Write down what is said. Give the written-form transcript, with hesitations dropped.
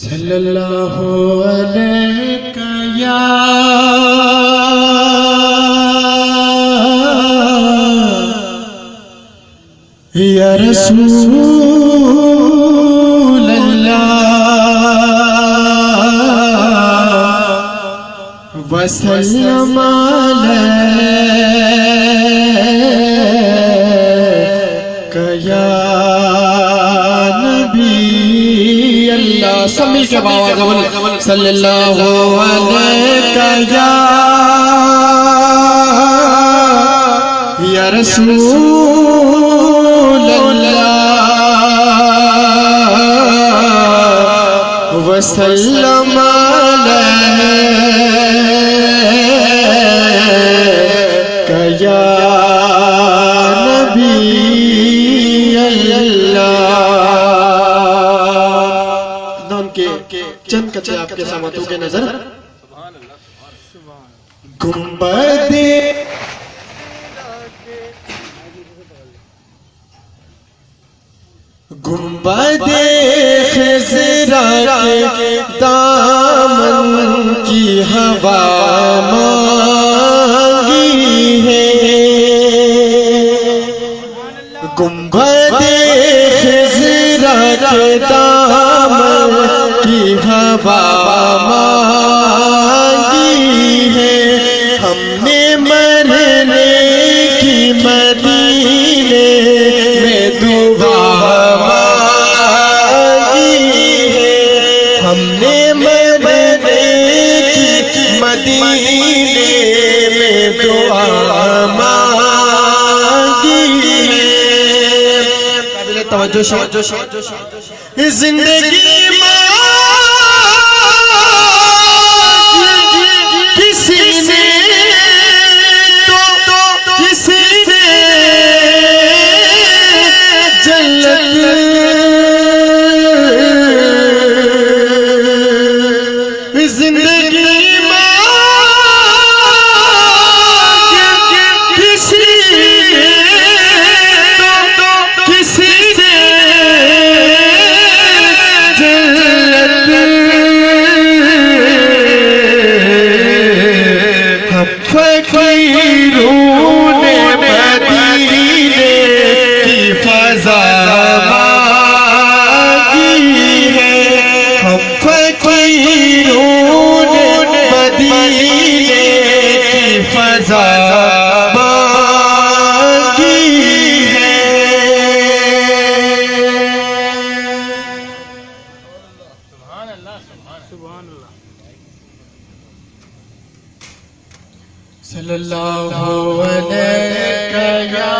सल्लल्लाहु अलैका या रसूल अल्लाह वसल्लम अलैका या नबी अल्लाह। सब मिलके आवाज़ बोले सल्लल्लाहु अलैका या रसूल अल्लाह वसल्लम अलैका या नबी अल्लाह। के चंद कचे आपके सामतों के नजर गुंबदे गुंबदे खिज़रा के दामन की हवा मांगी है। गुंबदे खिज़रा के दामन की हवा मांगी है। हमने मरने की मदीने में दुआ मांगी है। हमने मरने की मदीने में दुआ मांगी है। तवज्जो जिंदगी किसी ने तो किसी ने जन्नत जिंदगी किसी ने तो किसी ने फकीरों ने मदीने की फज़ा मांगी है। हम फकीरों ने मदीने की फज़ा मांगी है। सुभान अल्लाह सुभान अल्लाह। सल्लल्लाहु अलैका या